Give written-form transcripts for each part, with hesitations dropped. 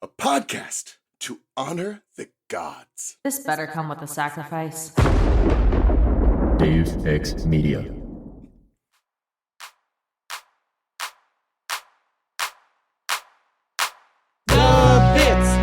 a podcast to honor the gods. This better come with a sacrifice. Dave X Media. The bits.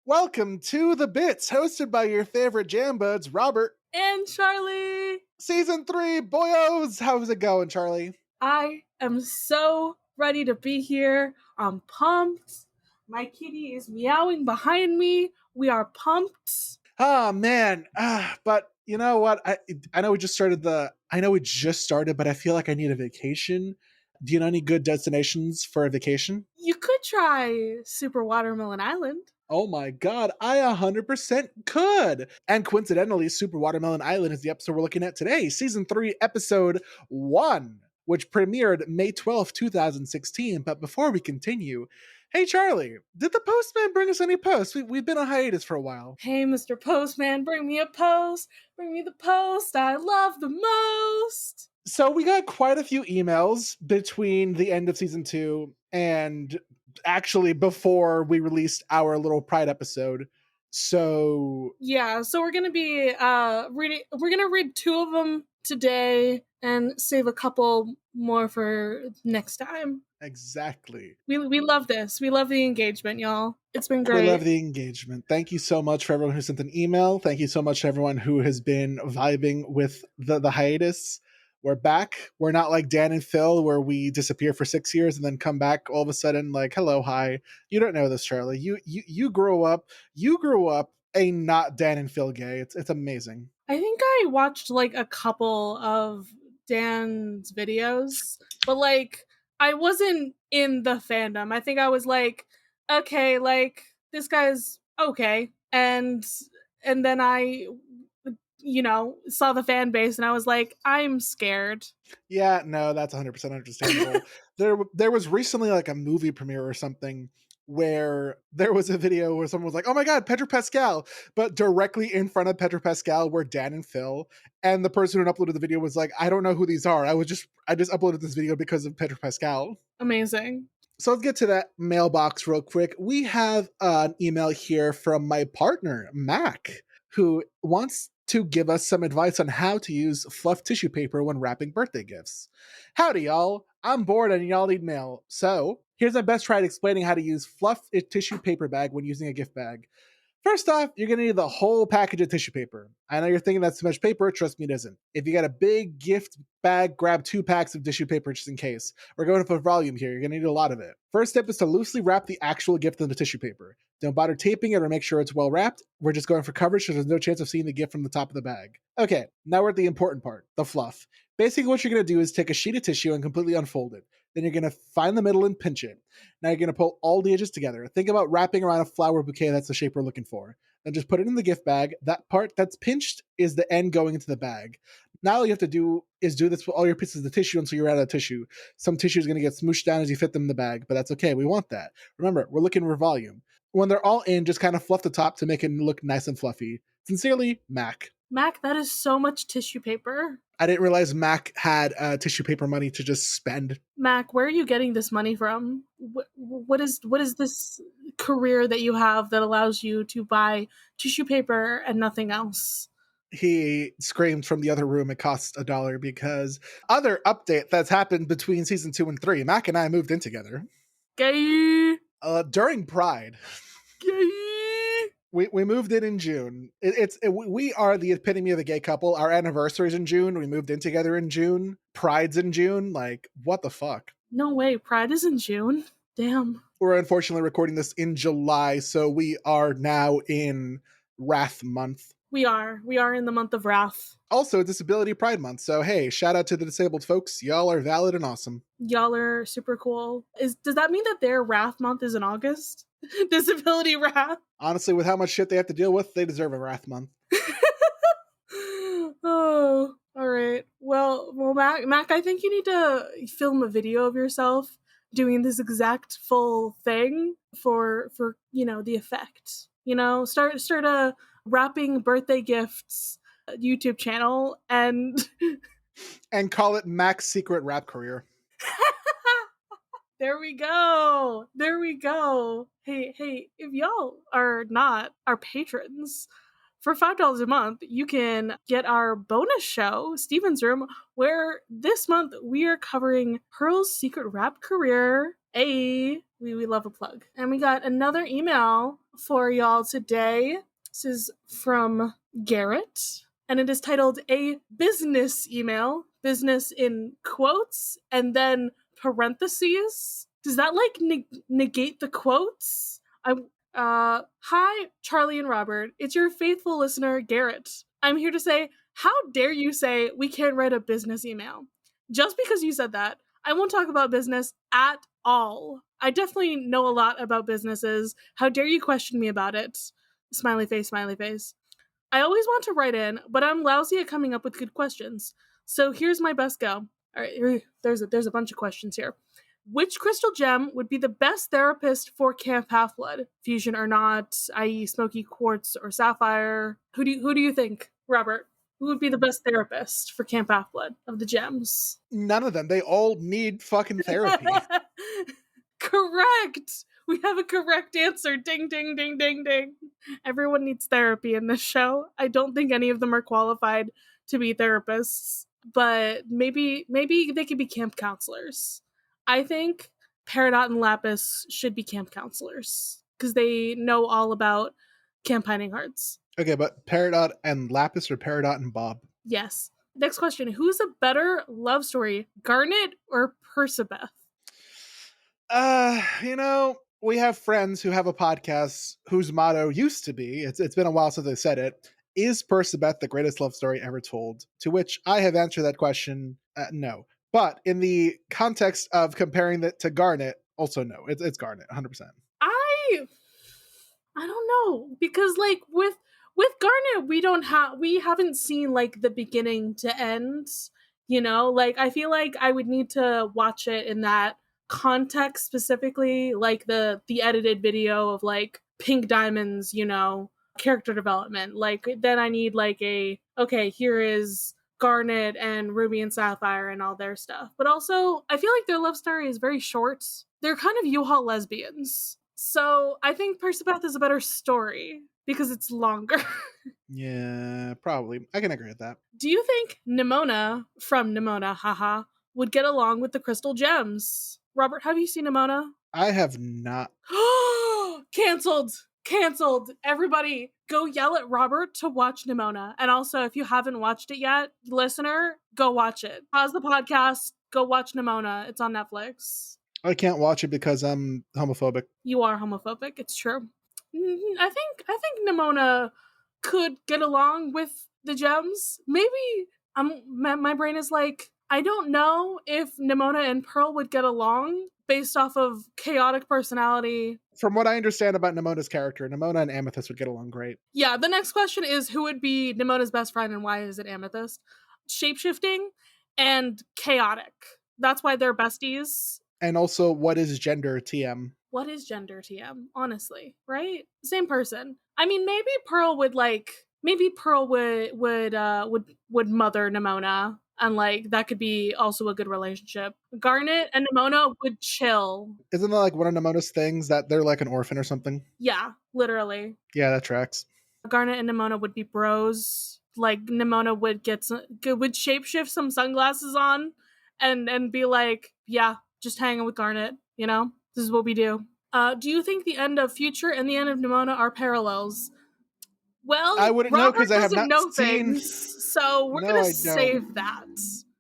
Welcome to The Bits, hosted by your favorite jam buds, Robert And Charlie. Season 3, boyos! How's it going, Charlie? I am so ready to be here. I'm pumped. My kitty is meowing behind me. We are pumped. Oh, man. But you know what? I know we just started, but I feel like I need a vacation. Do you know any good destinations for a vacation? You could try Super Watermelon Island. Oh my god, I 100% could! And coincidentally, Super Watermelon Island is the episode we're looking at today, Season 3, Episode 1, which premiered May 12th, 2016. But before we continue, hey Charlie, did the postman bring us any posts? We've been on hiatus for a while. Hey, Mr. Postman, bring me a post. Bring me the post I love the most. So we got quite a few emails between the end of Season 2 and actually before we released our little Pride episode. So we're gonna be reading. We're gonna read 2 of them today and save a couple more for next time. Exactly. We love this. We love the engagement, y'all. It's been great. We love the engagement. Thank you so much for everyone who sent an email. Thank you so much to everyone who has been vibing with the hiatus. We're back. We're not like Dan and Phil where we disappear for 6 years and then come back all of a sudden like, hello, hi. You don't know this, Charlie. You grew up a not Dan and Phil gay. It's amazing. I think I watched like a couple of Dan's videos, but like I wasn't in the fandom. I think I was like, okay, like this guy's okay. And then I saw the fan base and I was like, I'm scared. Yeah, no, that's 100% understandable. There was recently like a movie premiere or something where there was a video where someone was like, oh my god, Pedro Pascal, but directly in front of Pedro Pascal were Dan and Phil, and the person who uploaded the video was like, I don't know who these are. I just uploaded this video because of Pedro Pascal. Amazing. So let's get to that mailbox real quick. We have an email here from my partner, Mac, who wants to give us some advice on how to use fluff tissue paper when wrapping birthday gifts. Howdy, y'all. I'm bored and y'all need mail. So here's my best try at explaining how to use fluff tissue paper bag when using a gift bag. First off, you're going to need the whole package of tissue paper. I know you're thinking that's too much paper. Trust me, it isn't. If you got a big gift bag, grab 2 packs of tissue paper just in case. We're going for volume here. You're going to need a lot of it. First step is to loosely wrap the actual gift in the tissue paper. Don't bother taping it or make sure it's well wrapped. We're just going for coverage so there's no chance of seeing the gift from the top of the bag. Okay, now we're at the important part, the fluff. Basically what you're going to do is take a sheet of tissue and completely unfold it. Then you're going to find the middle and pinch it. Now you're going to pull all the edges together. Think about wrapping around a flower bouquet that's the shape we're looking for. Then just put it in the gift bag. That part that's pinched is the end going into the bag. Now all you have to do is do this with all your pieces of tissue until you're out of tissue. Some tissue is going to get smooshed down as you fit them in the bag, but that's okay. We want that. Remember, we're looking for volume. When they're all in, just kind of fluff the top to make it look nice and fluffy. Sincerely, Mac. Mac, that is so much tissue paper. I didn't realize Mac had tissue paper money to just spend. Mac, where are you getting this money from? What is this career that you have that allows you to buy tissue paper and nothing else? He screamed from the other room it costs $1 because other update that's happened between Season 2 and 3. Mac and I moved in together. Gay. During Pride. Gay. We moved in June. We are the epitome of a gay couple. Our anniversary's in June. We moved in together in June. Pride's in June. Like, what the fuck? No way. Pride is in June. Damn. We're unfortunately recording this in July, so we are now in Wrath Month. We are in the month of wrath. Also, Disability Pride Month. So, hey, shout out to the disabled folks. Y'all are valid and awesome. Y'all are super cool. Does that mean that their wrath month is in August? Disability wrath? Honestly, with how much shit they have to deal with, they deserve a Wrath Month. Oh, all right. Well, Mac, I think you need to film a video of yourself doing this exact full thing for the effect. Start a wrapping birthday gifts YouTube channel and And call it Mac's secret rap career. There we go. Hey, if y'all are not our patrons, for $5 a month, you can get our bonus show, Steven's Room, where this month we are covering Pearl's secret rap career. We love a plug. And we got another email for y'all today. This is from Garrett, and it is titled A Business Email, business in quotes, and then parentheses. Does that negate the quotes? Hi, Charlie and Robert. It's your faithful listener, Garrett. I'm here to say, how dare you say we can't write a business email? Just because you said that, I won't talk about business at all. I definitely know a lot about businesses. How dare you question me about it? Smiley face, smiley face. I always want to write in, but I'm lousy at coming up with good questions. So here's my best go. All right, there's a bunch of questions here. Which crystal gem would be the best therapist for Camp Half-Blood? Fusion or not, i.e. smoky quartz or sapphire? Who do you think, Robert? Who would be the best therapist for Camp Half-Blood of the gems? None of them. They all need fucking therapy. Correct! We have a correct answer. Ding, ding, ding, ding, ding. Everyone needs therapy in this show. I don't think any of them are qualified to be therapists, but maybe they could be camp counselors. I think Peridot and Lapis should be camp counselors because they know all about Camp Pining Hearts. Okay, but Peridot and Lapis or Peridot and Bob? Yes. Next question. Who's a better love story, Garnet or Persebeth? We have friends who have a podcast whose motto used to be, it's been a while since they said it, is Persebeth the greatest love story ever told? To which I have answered that question, no. But in the context of comparing that to Garnet, also no. It's Garnet, 100%. I don't know, because with Garnet we haven't seen the beginning to end. I feel like I would need to watch it in that context specifically, the edited video of Pink Diamond's character development. Then I need okay, here is Garnet and Ruby and Sapphire and all their stuff. But also, I feel like their love story is very short. They're kind of U-Haul lesbians. So I think Persebeth is a better story because it's longer. Yeah, probably. I can agree with that. Do you think Nimona from Nimona, haha, would get along with the Crystal Gems? Robert, have you seen Nimona? I have not. Cancelled. Everybody, go yell at Robert to watch Nimona. And also, if you haven't watched it yet, listener, go watch it. Pause the podcast, go watch Nimona. It's on Netflix. I can't watch it because I'm homophobic. You are homophobic. It's true. I think Nimona could get along with the gems. Maybe my brain is I don't know if Nimona and Pearl would get along based off of chaotic personality. From what I understand about Nimona's character, Nimona and Amethyst would get along great. Yeah, the next question is who would be Nimona's best friend and why is it Amethyst? Shapeshifting and chaotic. That's why they're besties. And also, what is gender TM? What is gender TM? Honestly, right? Same person. I mean, maybe Pearl would mother Nimona, and that could be also a good relationship. Garnet and Nimona would chill. Isn't that one of Nimona's things that they're an orphan or something? Yeah, literally. Yeah, that tracks. Garnet and Nimona would be bros. Nimona would would shapeshift some sunglasses on and be yeah, just hanging with Garnet, This is what we do. Do you think the end of Future and the end of Nimona are parallels? Well, I wouldn't know because I have not know seen things, so we're gonna save that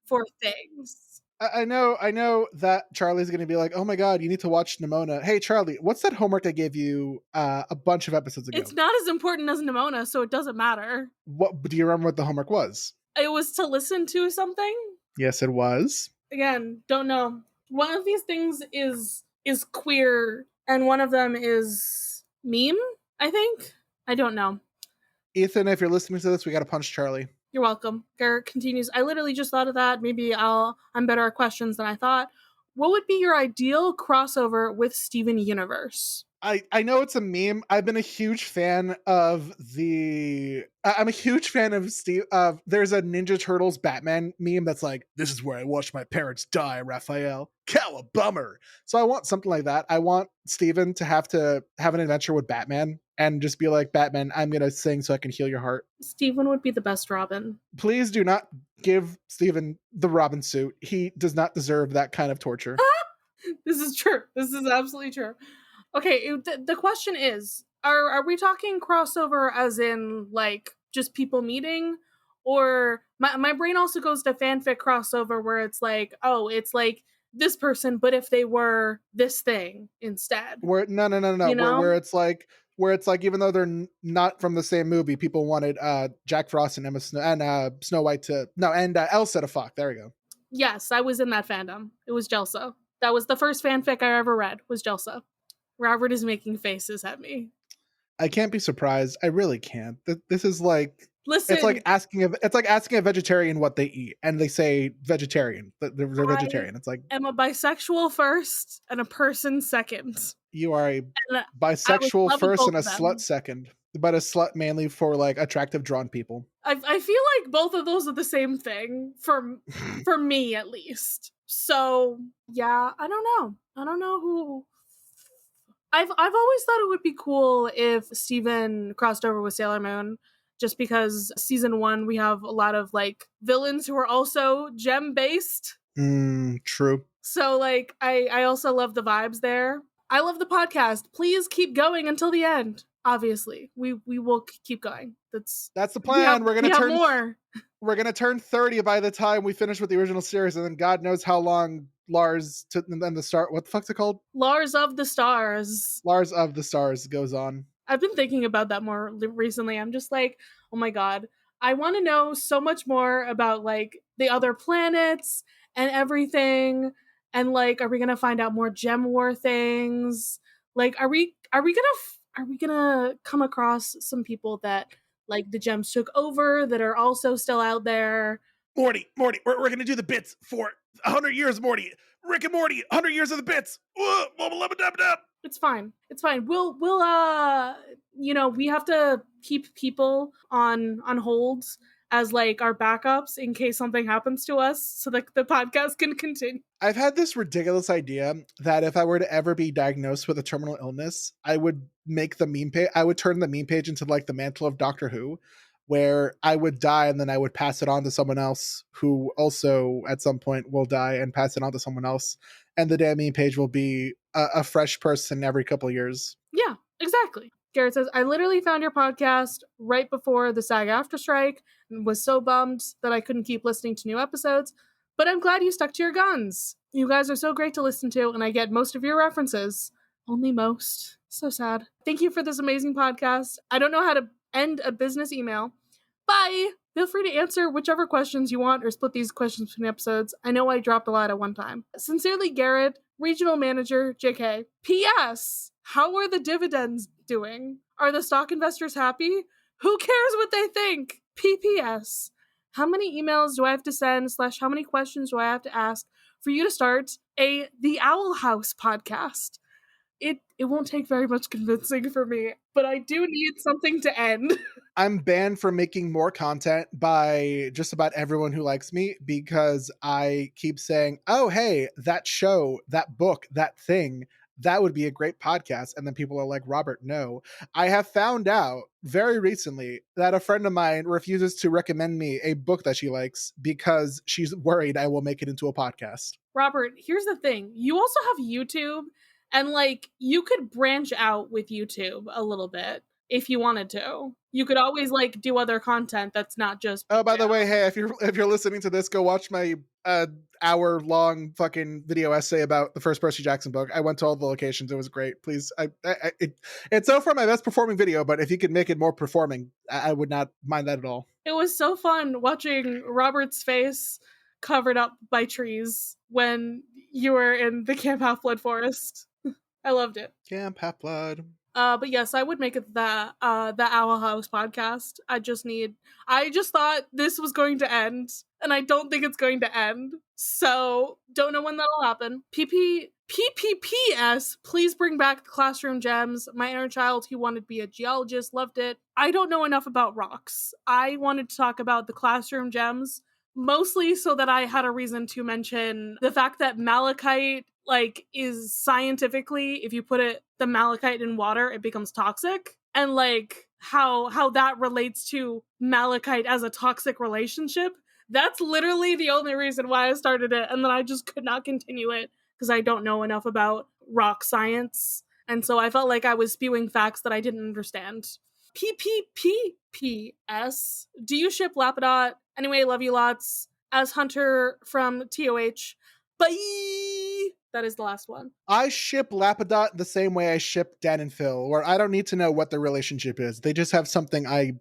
for things. I know that Charlie's going to be like, oh my God, you need to watch Nimona. Hey, Charlie, what's that homework I gave you a bunch of episodes ago? It's not as important as Nimona, so it doesn't matter. What do you remember what the homework was? It was to listen to something. Yes, it was. Again, don't know. One of these things is queer, and one of them is meme, I think. I don't know. Ethan, if you're listening to this, we got to punch Charlie. You're welcome. Garrett continues, I literally just thought of that. Maybe I'm better at questions than I thought. What would be your ideal crossover with Steven Universe? I know it's a meme. I've been a huge fan of I'm a huge fan of Steve. There's a Ninja Turtles Batman meme that's like, this is where I watched my parents die, Raphael. Cowabummer. So I want something like that. I want Steven to have an adventure with Batman and just be like, Batman, I'm going to sing so I can heal your heart. Steven would be the best Robin. Please do not give Steven the Robin suit. He does not deserve that kind of torture. This is true. This is absolutely true. Okay, the question is, are we talking crossover as in, like, just people meeting? Or my brain also goes to fanfic crossover where it's like, oh, it's like this person, but if they were this thing instead. No. You know? Where it's like, even though they're not from the same movie, people wanted Jack Frost and Snow White and Elsa to fuck. There we go. Yes, I was in that fandom. It was Jelsa. That was the first fanfic I ever read, was Jelsa. Robert is making faces at me. I can't be surprised. I really can't. This is like, listen. It's like asking a vegetarian what they eat, and they say vegetarian. They're vegetarian. It's like, I'm a bisexual first and a person second. You are a bisexual first and a slut second, but a slut mainly for like attractive drawn people. I feel like both of those are the same thing for me at least. So yeah, I don't know who. I've always thought it would be cool if Steven crossed over with Sailor Moon, just because season 1 we have a lot of like villains who are also gem based. True. So like I also love the vibes there. I love the podcast. Please keep going until the end. Obviously, we will keep going. That's the plan. We're gonna turn 30 by the time we finish with the original series, and then God knows how long Lars to then the start. What the fuck's it called? Lars of the Stars. Lars of the Stars goes on. I've been thinking about that more recently. I'm just like, oh my God, I want to know so much more about like the other planets and everything. And like, are we gonna find out more Gem War things? Like, are we gonna come across some people that like the gems took over that are also still out there? Morty, we're gonna do the bits for 100 years, Morty. Rick and Morty, 100 years of the bits. It's fine. We'll we have to keep people on hold as like our backups in case something happens to us so that the podcast can continue. I've had this ridiculous idea that if I were to ever be diagnosed with a terminal illness, I would make the meme page. I would turn the meme page into like the mantle of Doctor Who, where I would die and then I would pass it on to someone else who also at some point will die and pass it on to someone else. And the damn meme page will be a fresh person every couple of years. Yeah, exactly. Garrett says, I literally found your podcast right before the SAG after strike and was so bummed that I couldn't keep listening to new episodes, but I'm glad you stuck to your guns. You guys are so great to listen to, and I get most of your references. Only most. So sad. Thank you for this amazing podcast. I don't know how to end a business email. Bye! Feel free to answer whichever questions you want or split these questions between episodes. I know I dropped a lot at one time. Sincerely, Garrett, Regional Manager, JK. P.S. How are the dividends doing? Are the stock investors happy? Who cares what they think? P.P.S. How many emails do I have to send / how many questions do I have to ask for you to start The Owl House podcast? It won't take very much convincing for me, but I do need something to end. I'm banned from making more content by just about everyone who likes me because I keep saying, oh, hey, that show, that book, that thing, that would be a great podcast. And then people are like, Robert, no. I have found out very recently that a friend of mine refuses to recommend me a book that she likes because she's worried I will make it into a podcast. Robert, here's the thing. You also have YouTube, and like you could branch out with YouTube a little bit if you wanted to. You could always like do other content that's not just. Oh, by the jail. way, hey, if you're listening to this, go watch my hour-long fucking video essay about the first Percy Jackson book. I went to all the locations. It was great. Please, it's so far my best performing video, but if you could make it more performing, I would not mind that at all. It was so fun watching Robert's face covered up by trees when you were in the Camp Half-Blood Forest. I loved it. Camp Half-Blood. But yes, I would make it the Owl House podcast. I just thought this was going to end, and I don't think it's going to end. So don't know when that'll happen. PPPS, please bring back the classroom gems. My inner child who wanted to be a geologist loved it. I don't know enough about rocks. I wanted to talk about the classroom gems, mostly so that I had a reason to mention the fact that malachite like is scientifically, if you put the malachite in water, it becomes toxic, and like how that relates to malachite as a toxic relationship. That's literally the only reason why I started it, and then I just could not continue it because I don't know enough about rock science, and so I felt like I was spewing facts that I didn't understand. PPPPS. Do you ship Lapidot? Anyway, love you lots. As Hunter from TOH. Bye! That is the last one. I ship Lapidot the same way I ship Dan and Phil, where I don't need to know what their relationship is. They just have something I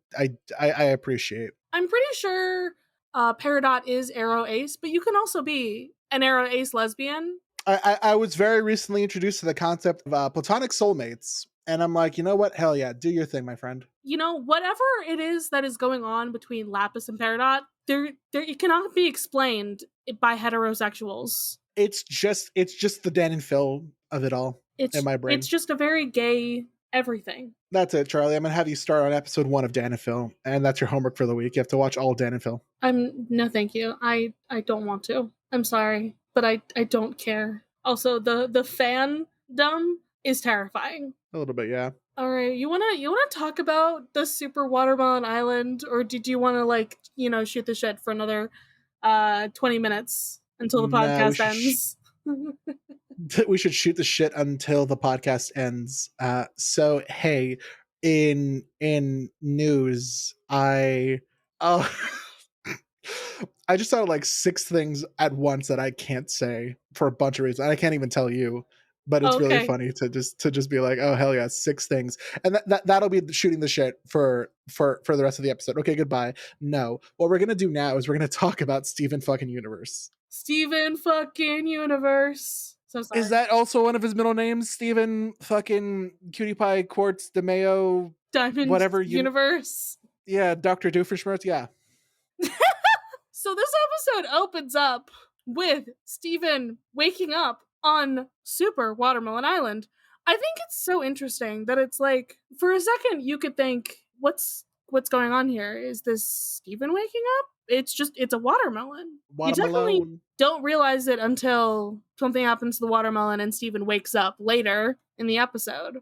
appreciate. I'm pretty sure Peridot is Arrow Ace, but you can also be an Arrow Ace lesbian. I was very recently introduced to the concept of platonic soulmates, and I'm like, you know what? Hell yeah, do your thing, my friend. You know, whatever it is that is going on between Lapis and Peridot, it cannot be explained by heterosexuals. It's just the Dan and Phil of it all in my brain. It's just a very gay everything. That's it, Charlie. I'm gonna have you start on episode 1 of Dan and Phil, and that's your homework for the week. You have to watch all of Dan and Phil. No, thank you. I don't want to. I'm sorry, but I don't care. Also, the fandom is terrifying. A little bit, yeah. All right, you wanna talk about the Super Watermelon Island, or did you want to shoot the shit for another 20 minutes until the podcast ends? We should shoot the shit until the podcast ends. So hey, in news, I just thought of like 6 things at once that I can't say for a bunch of reasons. I can't even tell you, but it's really funny to just be like, oh hell yeah, 6 things, and that'll be shooting the shit for the rest of the episode. Okay, goodbye. No, what we're gonna do now is we're gonna talk about Steven fucking Universe. Steven fucking Universe. So sorry. Is that also one of his middle names? Steven fucking Cutie Pie Quartz DeMayo Diamond whatever Universe. Yeah, Dr. Doofenshmirtz, yeah. So this episode opens up with Steven waking up on Super Watermelon Island. I think it's so interesting that it's like, for a second you could think, what's going on here? Is this Steven waking up? It's a watermelon. You definitely don't realize it until something happens to the watermelon and Steven wakes up later in the episode.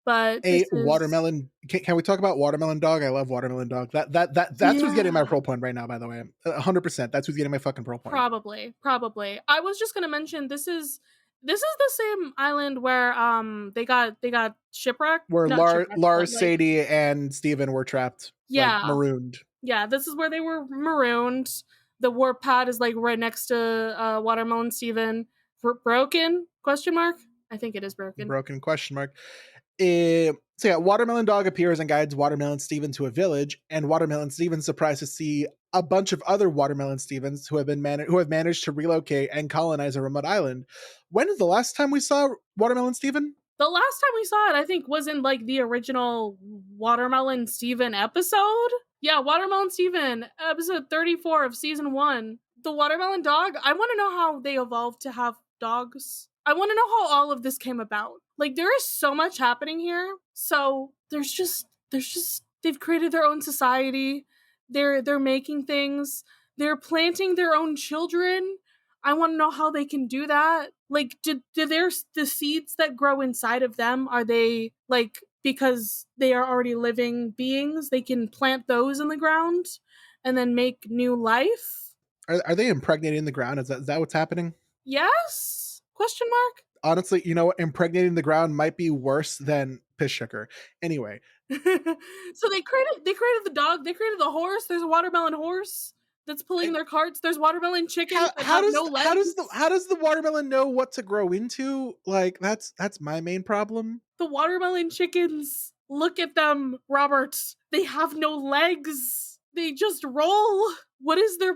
But watermelon. Can we talk about Watermelon Dog? I love Watermelon Dog. That's who's getting my pearl point right now. By the way, 100%. That's who's getting my fucking pearl point. Probably. I was just gonna mention this is the same island where they got shipwrecked. Where Lars, Sadie, and Steven were trapped. Yeah, like, marooned. Yeah, this is where they were marooned. The warp pad is like right next to Watermelon Steven. Broken? Question mark? I think it is broken. Broken? Question mark. So yeah, Watermelon Dog appears and guides Watermelon Steven to a village, and Watermelon Steven's surprised to see a bunch of other Watermelon Stevens who have managed to relocate and colonize a remote island. When is the last time we saw Watermelon Steven? The last time we saw it, I think, was in like the original Watermelon Steven episode. Yeah, Watermelon Steven, episode 34 of season 1. The Watermelon Dog, I want to know how they evolved to have dogs. I want to know how all of this came about. Like, there is so much happening here. So there's just they've created their own society. They're making things. They're planting their own children. I want to know how they can do that. Like, do the seeds that grow inside of them, are they like, because they are already living beings, they can plant those in the ground and then make new life? Are they impregnating the ground? Is that what's happening? Yes? Question mark? Honestly, you know what? Impregnating the ground might be worse than piss sugar. Anyway, So they created the dog, they created the horse. There's a watermelon horse that's pulling their carts. There's watermelon chickens that have no legs. how does the watermelon know what to grow into? Like that's my main problem. The watermelon chickens, look at them, Robert. They have no legs. They just roll. What is their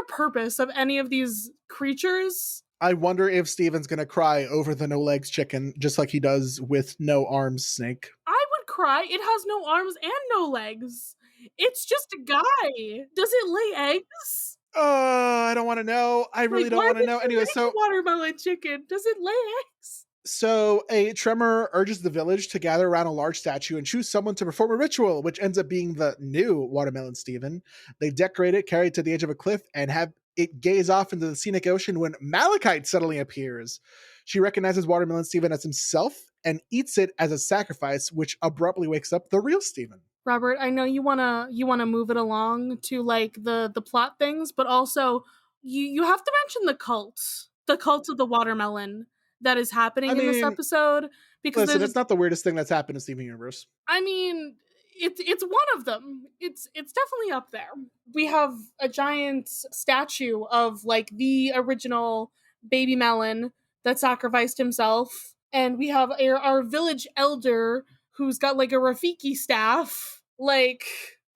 purpose of any of these creatures? I wonder if Steven's gonna cry over the no legs chicken, just like he does with no arms snake. I would cry. It has no arms and no legs. It's just a guy. Does it lay eggs? I don't want to know. I really don't want to know. Anyway, so watermelon chicken, does it lay eggs? So a tremor urges the village to gather around a large statue and choose someone to perform a ritual, which ends up being the new Watermelon Steven. They decorate it, carry it to the edge of a cliff, and have it gaze off into the scenic ocean when Malachite suddenly appears. She recognizes Watermelon Steven as himself and eats it as a sacrifice, which abruptly wakes up the real Steven. Robert, I know you wanna move it along to like the plot things, but also you have to mention the cult of the watermelon that is happening in this episode, because listen, it's not the weirdest thing that's happened in Steven Universe. I mean, it's one of them. It's definitely up there. We have a giant statue of like the original baby melon that sacrificed himself, and we have our village elder who's got like a Rafiki staff, like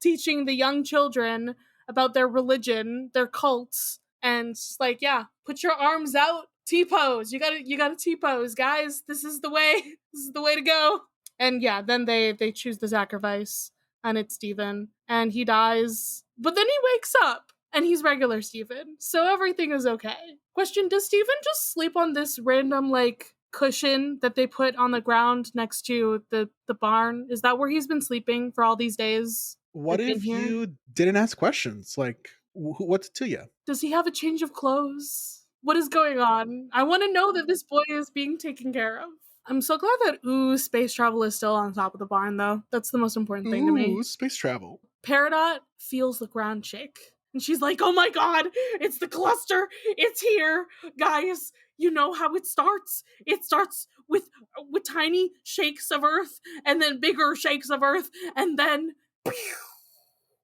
teaching the young children about their religion, their cults, and it's like, yeah, put your arms out, T-pose. You gotta T-pose, guys. This is the way. This is the way to go. And yeah, then they choose the sacrifice, and it's Steven, and he dies. But then he wakes up, and he's regular Steven. So everything is okay. Question, does Steven just sleep on this random, like, cushion that they put on the ground next to the barn? Is that where he's been sleeping for all these days? What if you didn't ask questions? Like, what's to you? Does he have a change of clothes? What is going on? I want to know that this boy is being taken care of. I'm so glad that space travel is still on top of the barn, though. That's the most important thing to me. Space travel. Peridot feels the ground shake. And she's like, oh my god, it's the cluster. It's here. Guys, you know how it starts. It starts with tiny shakes of earth, and then bigger shakes of earth, and then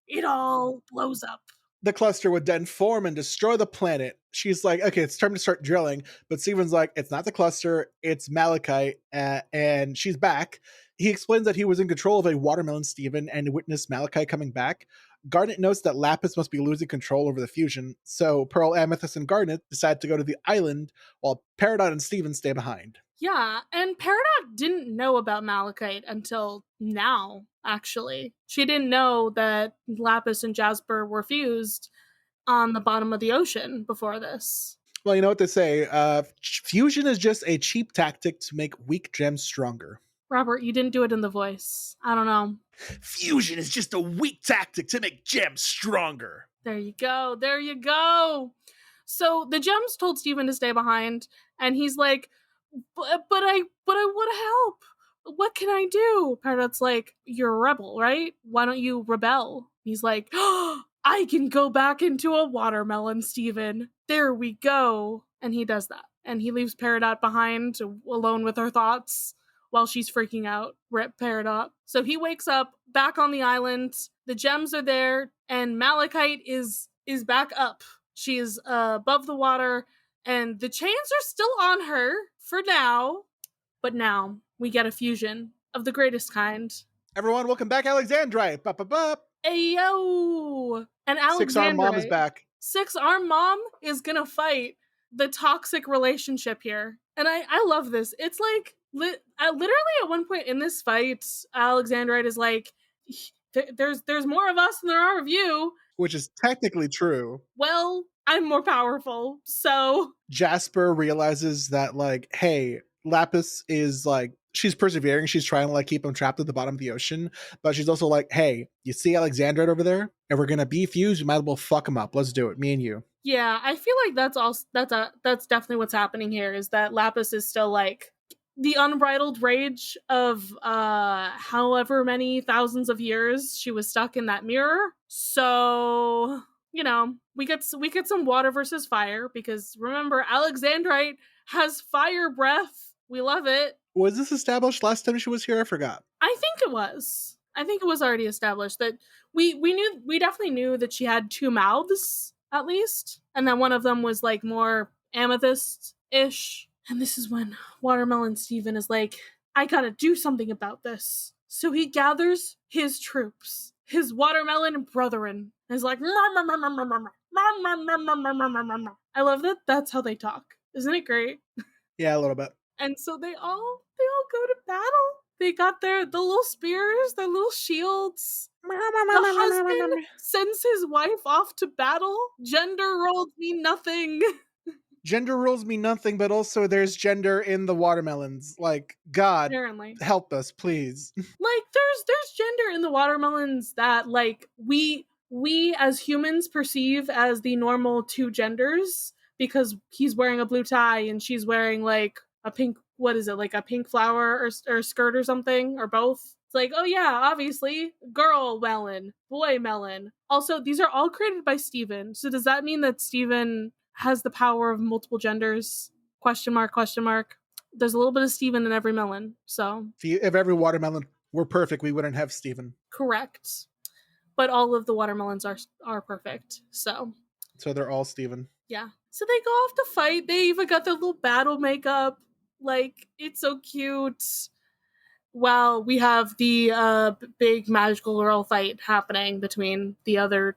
it all blows up. The cluster would then form and destroy the planet. She's like, okay, it's time to start drilling. But Steven's like, it's not the cluster, it's Malachite. And she's back. He explains that he was in control of a watermelon Steven and witnessed Malachite coming back. Garnet notes that Lapis must be losing control over the fusion. So Pearl, Amethyst, and Garnet decide to go to the island while Peridot and Steven stay behind. Yeah, and Peridot didn't know about Malachite until now, actually. She didn't know that Lapis and Jasper were fused on the bottom of the ocean before this. Well, you know what they say. Fusion is just a cheap tactic to make weak gems stronger. Robert, you didn't do it in the voice. I don't know. Fusion is just a weak tactic to make gems stronger. There you go. There you go. So the gems told Steven to stay behind, and he's like, but I want to help. What can I do? Peridot's like, you're a rebel, right? Why don't you rebel? He's like, oh, I can go back into a watermelon, Steven. There we go. And he does that. And he leaves Peridot behind alone with her thoughts while she's freaking out. Rip Peridot. So he wakes up back on the island. The gems are there, and Malachite is back up. She is above the water, and the chains are still on her for now. But now we get a fusion of the greatest kind. Everyone, welcome back, Alexandrite. Ba-ba-ba. Ayo! And Alexandrite. Six-Arm Mom is back. Six-Arm Mom is gonna fight the toxic relationship here. And I love this. It's like, literally at one point in this fight, Alexandrite is like, there's more of us than there are of you. Which is technically true. Well, I'm more powerful, so... Jasper realizes that, like, hey, Lapis is, like, she's persevering. She's trying to, like, keep him trapped at the bottom of the ocean. But she's also like, hey, you see Alexandrite over there? If we're gonna be fused, we might as well fuck him up. Let's do it, me and you. Yeah, I feel like that's definitely what's happening here, is that Lapis is still, like, the unbridled rage of however many thousands of years she was stuck in that mirror. So, you know, we get some water versus fire, because remember, Alexandrite has fire breath. We love it. Was this established last time she was here? I forgot. I think it was. I think it was already established that we definitely knew that she had two mouths at least, and then one of them was like more amethyst-ish. And this is when Watermelon Steven is like, I gotta do something about this. So he gathers his troops, his watermelon brethren, and is like, I love that that's how they talk. Isn't it great? Yeah, a little bit. And so they all go to battle. They got the little spears, their little shields. The husband sends his wife off to battle. Gender roles mean nothing. Gender rules mean nothing, but also there's gender in the watermelons. Like, God, Apparently. help us, please. Like, there's gender in the watermelons that, like, we as humans perceive as the normal two genders, because he's wearing a blue tie and she's wearing, like, a pink, what is it, like a pink flower or skirt or something, or both. It's like, oh yeah, obviously, girl melon, boy melon. Also, these are all created by Steven. So does that mean that Steven has the power of multiple genders? Question mark, question mark. There's a little bit of Steven in every melon, so. If every watermelon were perfect, we wouldn't have Steven. Correct. But all of the watermelons are perfect, so. So they're all Steven. Yeah. So they go off to fight. They even got their little battle makeup. Like, it's so cute. Well, we have the big magical girl fight happening between the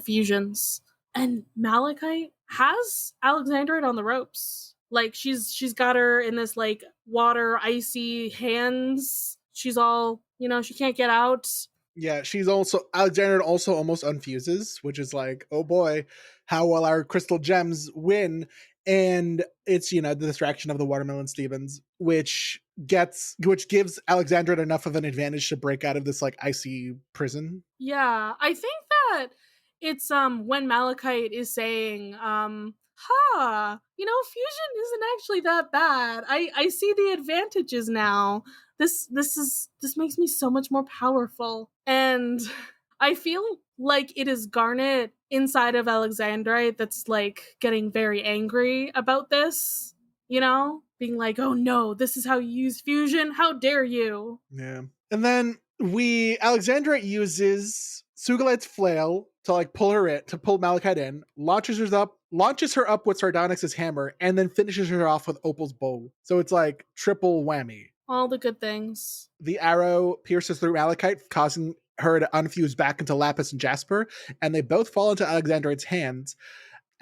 fusions. And Malachite has Alexandrite on the ropes. Like, she's got her in this, like, water icy hands. She's all, she can't get out. Yeah, Alexandrite also almost unfuses, which is like, oh boy, how will our crystal gems win? And it's, the distraction of the watermelon Stevens, which gives Alexandrite enough of an advantage to break out of this, like, icy prison. Yeah, I think that it's when Malachite is saying, fusion isn't actually that bad. I see the advantages now. This makes me so much more powerful. And I feel like it is Garnet inside of Alexandrite that's, like, getting very angry about this, being like, oh no, this is how you use fusion, how dare you. Yeah. And then Alexandrite uses Sugalite's flail to, like, pull Malachite in, launches her up with Sardonyx's hammer, and then finishes her off with Opal's bow. So it's like triple whammy. All the good things. The arrow pierces through Malachite, causing her to unfuse back into Lapis and Jasper, and they both fall into Alexandrite's hands.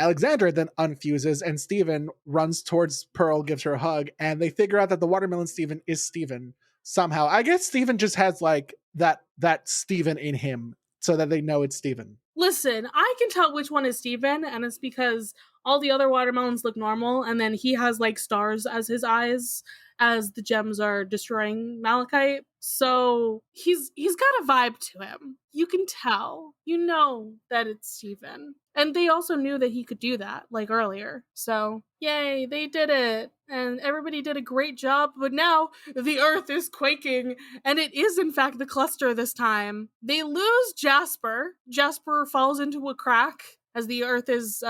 Alexandrite then unfuses, and Steven runs towards Pearl, gives her a hug, and they figure out that the watermelon Steven is Steven somehow. I guess Steven just has, like, that Steven in him, so that they know it's Steven. Listen, I can tell which one is Steven, and it's because all the other watermelons look normal, and then he has, like, stars as his eyes as the gems are destroying Malachite. So he's got a vibe to him. You can tell. You know that it's Steven. And they also knew that he could do that, like, earlier. So, yay, they did it. And everybody did a great job. But now the earth is quaking. And it is, in fact, the cluster this time. They lose Jasper. Jasper falls into a crack as the earth is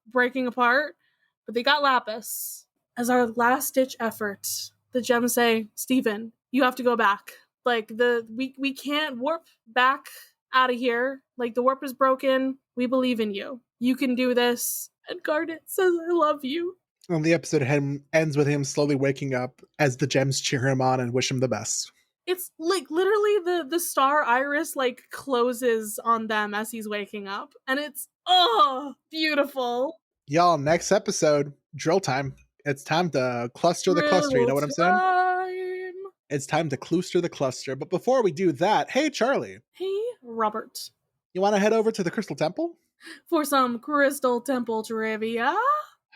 breaking apart. But they got Lapis. As our last-ditch effort, the gems say, Steven, you have to go back. Like, we can't warp back out of here. Like, the warp is broken. We believe in you. You can do this. And Garnet says, I love you. And the episode ends with him slowly waking up as the gems cheer him on and wish him the best. It's, like, literally the star iris, like, closes on them as he's waking up. And it's, beautiful. Y'all, next episode, drill time. It's time to cluster the cluster. You know what I'm saying? It's time to cluster the cluster. But before we do that, hey, Charlie. Hey, Robert. You want to head over to the Crystal Temple? For some Crystal Temple trivia?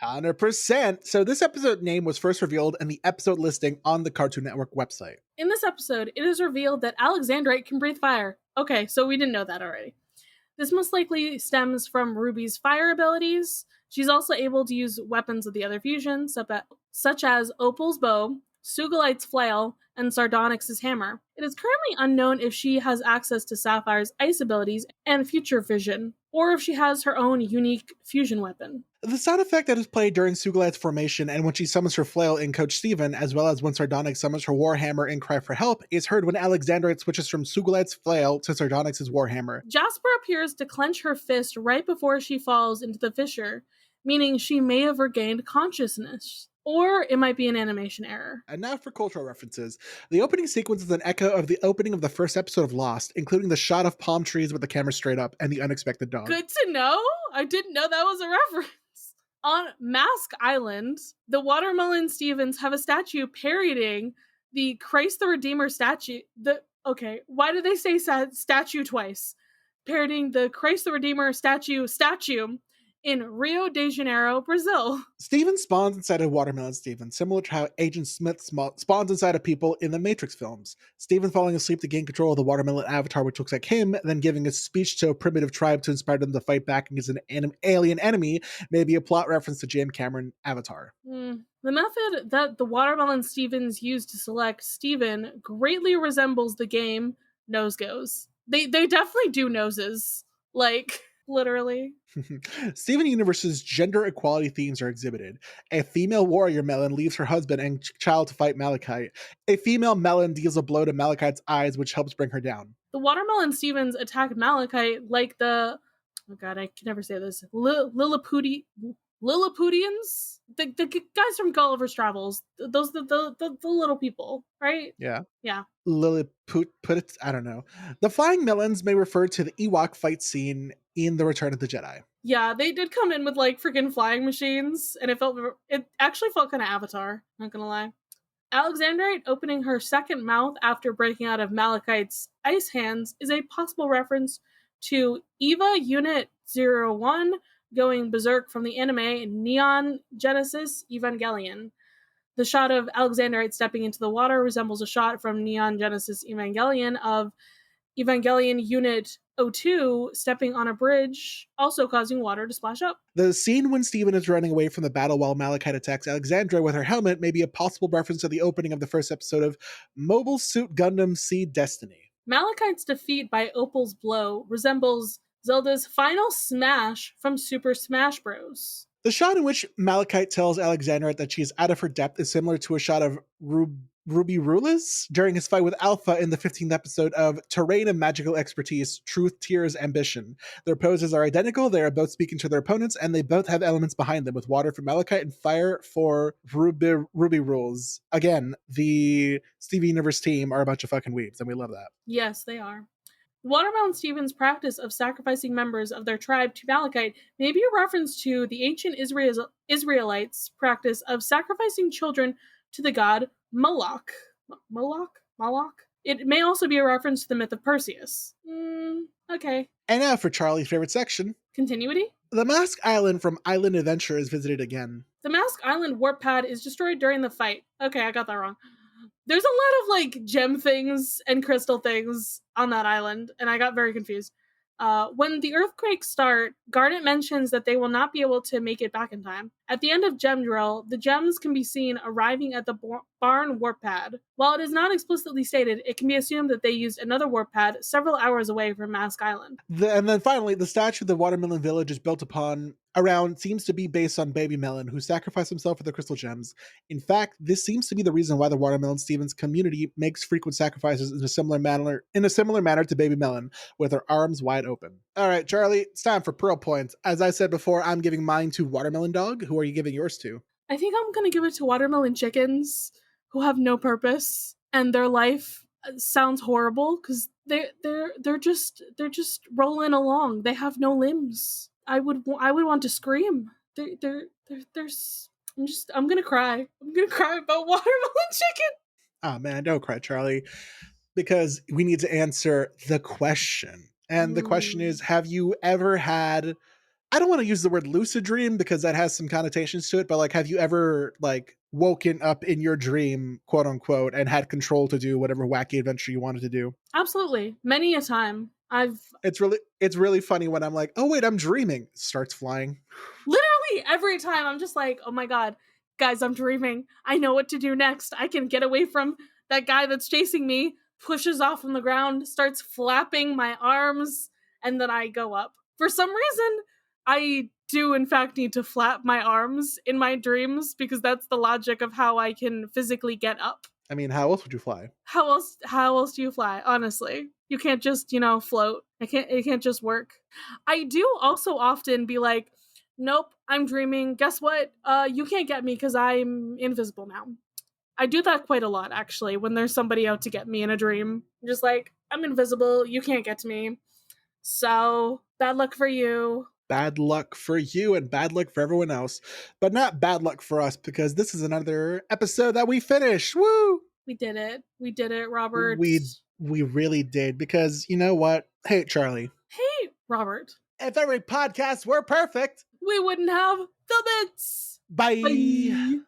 100%. So this episode name was first revealed in the episode listing on the Cartoon Network website. In this episode, it is revealed that Alexandrite can breathe fire. Okay, so we didn't know that already. This most likely stems from Ruby's fire abilities. She's also able to use weapons of the other fusions, such as Opal's bow, Sugalite's flail, and Sardonyx's hammer. It is currently unknown if she has access to Sapphire's ice abilities and future vision, or if she has her own unique fusion weapon. The sound effect that is played during Sugalad's formation and when she summons her flail in Coach Steven, as well as when Sardonyx summons her Warhammer in Cry for Help, is heard when Alexandrite switches from Sugalad's flail to Sardonyx's Warhammer. Jasper appears to clench her fist right before she falls into the fissure, meaning she may have regained consciousness. Or it might be an animation error. And now for cultural references. The opening sequence is an echo of the opening of the first episode of Lost, including the shot of palm trees with the camera straight up and the unexpected dog. Good to know. I didn't know that was a reference. On Mask Island, the Watermelon Stevens have a statue parodying the Christ the Redeemer statue. Why did they say statue twice? Parodying the Christ the Redeemer statue in Rio de Janeiro, Brazil. Steven spawns inside of Watermelon Steven, similar to how Agent Smith spawns inside of people in the Matrix films. Steven falling asleep to gain control of the Watermelon avatar, which looks like him, then giving a speech to a primitive tribe to inspire them to fight back against an alien enemy, may be a plot reference to James Cameron Avatar. The method that the Watermelon Stevens used to select Steven greatly resembles the game Nose Goes. They definitely do noses. Like, literally. Steven Universe's gender equality themes are exhibited. A female warrior melon leaves her husband and child to fight Malachite. A female melon deals a blow to Malachite's eyes, which helps bring her down. The Watermelon Stevens attacked Malachite like the... Oh god, I can never say this. Lilliputians? The guys from Gulliver's Travels. Those the little people, right? Yeah. Yeah. Lilliput, I don't know. The flying melons may refer to the Ewok fight scene in The Return of the Jedi. Yeah, they did come in with like freaking flying machines, and it actually felt kind of Avatar, not gonna lie. Alexandrite opening her second mouth after breaking out of Malachite's ice hands is a possible reference to EVA Unit 01 going berserk from the anime Neon Genesis Evangelion. The shot of Alexandrite stepping into the water resembles a shot from Neon Genesis Evangelion of Evangelion Unit 02 stepping on a bridge, also causing water to splash up. The scene when Steven is running away from the battle while Malachite attacks Alexandra with her helmet may be a possible reference to the opening of the first episode of Mobile Suit Gundam Seed Destiny. Malachite's defeat by Opal's blow resembles Zelda's final smash from Super Smash Bros. The shot in which Malachite tells Alexandra that she is out of her depth is similar to a shot of Ruby Rulis during his fight with Alpha in the 15th episode of Terrain of Magical Expertise, Truth, Tears, Ambition. Their poses are identical, they are both speaking to their opponents, and they both have elements behind them, with water for Malachite and fire for Ruby Rules. Again, the Steven Universe team are a bunch of fucking weebs, and we love that. Yes, they are. The Watermelon Stevens' practice of sacrificing members of their tribe to Malachite may be a reference to the ancient Israelites' practice of sacrificing children to the god Moloch. Moloch? It may also be a reference to the myth of Perseus. Okay. And now for Charlie's favorite section. Continuity? The Mask Island from Island Adventure is visited again. The Mask Island warp pad is destroyed during the fight. Okay, I got that wrong. There's a lot of like gem things and crystal things on that island, and I got very confused. When the earthquakes start, Garnet mentions that they will not be able to make it back in time. At the end of Gem Drill, the gems can be seen arriving at the barn warp pad. While it is not explicitly stated, it can be assumed that they used another warp pad several hours away from Mask Island. And then finally, the statue of the Watermelon Village is built around seems to be based on Baby Melon, who sacrificed himself for the crystal gems. In fact, this seems to be the reason why the Watermelon Stevens community makes frequent sacrifices in a similar manner to Baby Melon, with her arms wide open. All right, Charlie, it's time for Pearl Points. As I said before, I'm giving mine to Watermelon Dog. Who are you giving yours to? I think I'm gonna give it to Watermelon Chickens, who have no purpose, and their life sounds horrible because they're just rolling along. They have no limbs. I would want to scream. I'm gonna cry. I'm gonna cry about Watermelon Chicken. Oh man, don't cry, Charlie, because we need to answer the question. And the question is, have you ever had, I don't want to use the word lucid dream because that has some connotations to it, but like, have you ever like woken up in your dream, quote unquote, and had control to do whatever wacky adventure you wanted to do? Absolutely. Many a time. It's really funny when I'm like, oh wait, I'm dreaming. Starts flying. Literally every time I'm just like, oh my god, guys, I'm dreaming. I know what to do next. I can get away from that guy that's chasing me, pushes off from the ground, starts flapping my arms, and then I go up. For some reason, I do in fact need to flap my arms in my dreams because that's the logic of how I can physically get up. I mean, how else would you fly? How else do you fly? Honestly. You can't just, float. It can't just work. I do also often be like, nope, I'm dreaming. Guess what? You can't get me because I'm invisible now. I do that quite a lot, actually, when there's somebody out to get me in a dream. I'm just like, I'm invisible. You can't get to me. So, bad luck for you. Bad luck for you and bad luck for everyone else, but not bad luck for us because this is another episode that we finished. Woo! We did it. We did it, Robert. We really did because you know what? Hey, Charlie. Hey, Robert. If every podcast were perfect, We wouldn't have the bits. bye. Bye.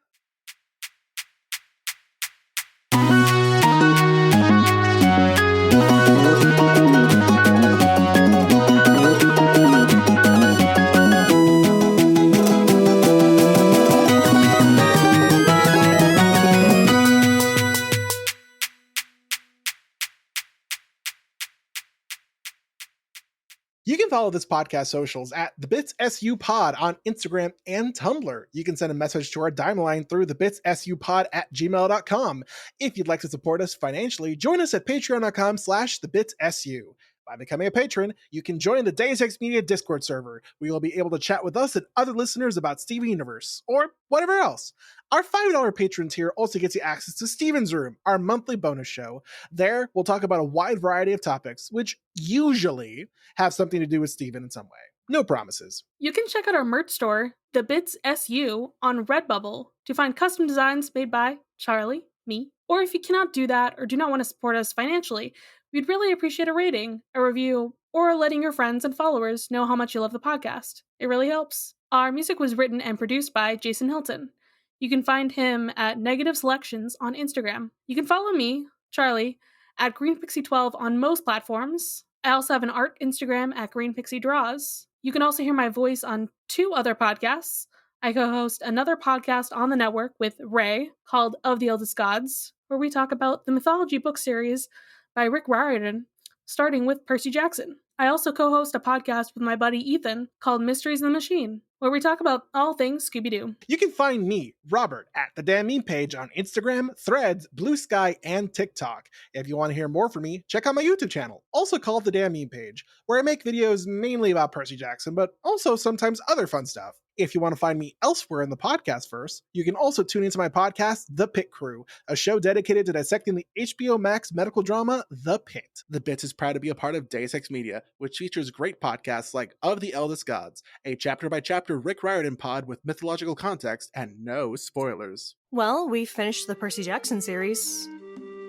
You can follow this podcast socials at thebitssupod on Instagram and Tumblr. You can send a message to our dime line through thebitssupod@gmail.com. If you'd like to support us financially, join us at patreon.com/thebitsu. By becoming a patron, you can join the Deus Ex Media Discord server, where you'll be able to chat with us and other listeners about Steven Universe, or whatever else. Our $5 patrons here also gets you access to Steven's Room, our monthly bonus show. There, we'll talk about a wide variety of topics, which usually have something to do with Steven in some way. No promises. You can check out our merch store, The Bits SU, on Redbubble to find custom designs made by Charlie, me. Or if you cannot do that or do not want to support us financially, we'd really appreciate a rating, a review, or letting your friends and followers know how much you love the podcast. It really helps. Our music was written and produced by Jason Hilton. You can find him at Negative Selections on Instagram. You can follow me, Charlie, at GreenPixie12 on most platforms. I also have an art Instagram at GreenPixieDraws. You can also hear my voice on 2 other podcasts. I co-host another podcast on the network with Ray called Of the Eldest Gods, where we talk about the mythology book series by Rick Riordan, starting with Percy Jackson. I also co-host a podcast with my buddy Ethan called Mysteries in the Machine, where we talk about all things Scooby-Doo. You can find me, Robert, at the Damn Meme page on Instagram, Threads, Blue Sky, and TikTok. If you want to hear more from me, check out my YouTube channel, also called the Damn Meme page, where I make videos mainly about Percy Jackson, but also sometimes other fun stuff. If you want to find me elsewhere in the podcast verse, you can also tune into my podcast, The Pit Crew, a show dedicated to dissecting the HBO Max medical drama, The Pit. The Bits is proud to be a part of Deus Ex Media, which features great podcasts like Of the Eldest Gods, a chapter-by-chapter Rick Riordan pod with mythological context and no spoilers. Well, we finished the Percy Jackson series.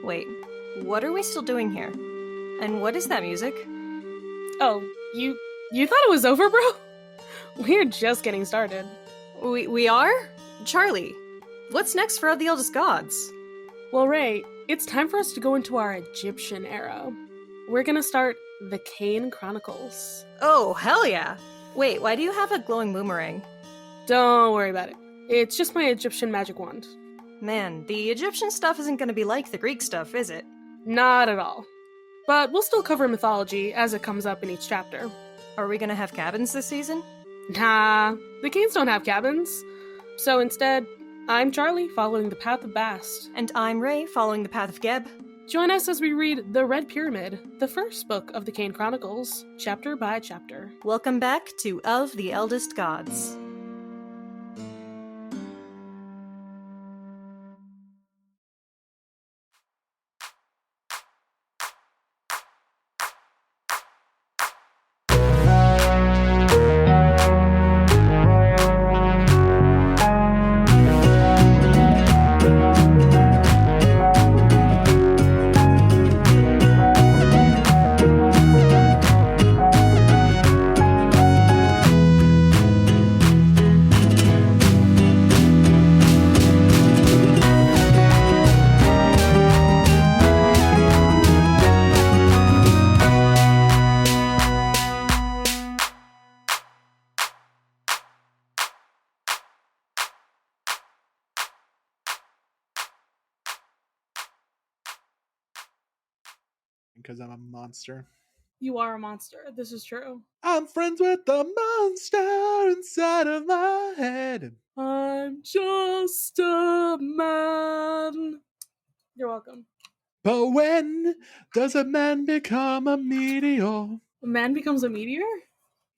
Wait, what are we still doing here? And what is that music? Oh, you thought it was over, bro? We're just getting started. We are? Charlie, what's next for Of the Eldest Gods? Well, Ray, it's time for us to go into our Egyptian era. We're gonna start the Kane Chronicles. Oh, hell yeah! Wait, why do you have a glowing boomerang? Don't worry about it. It's just my Egyptian magic wand. Man, the Egyptian stuff isn't gonna be like the Greek stuff, is it? Not at all. But we'll still cover mythology as it comes up in each chapter. Are we gonna have cabins this season? Nah, the Kanes don't have cabins. So instead, I'm Charlie, following the path of Bast. And I'm Ray, following the path of Geb. Join us as we read The Red Pyramid, the first book of the Kane Chronicles, chapter by chapter. Welcome back to Of the Eldest Gods. Because I'm a monster. You are a monster. This is true. I'm friends with the monster inside of my head. I'm just a man. You're welcome. But when does a man become a meteor? A man becomes a meteor?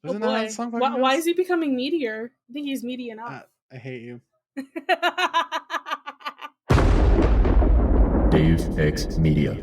Isn't Oh that how the boy. song fucking Why goes? is he becoming meteor? I think he's meaty enough. I hate you. Dave X Media.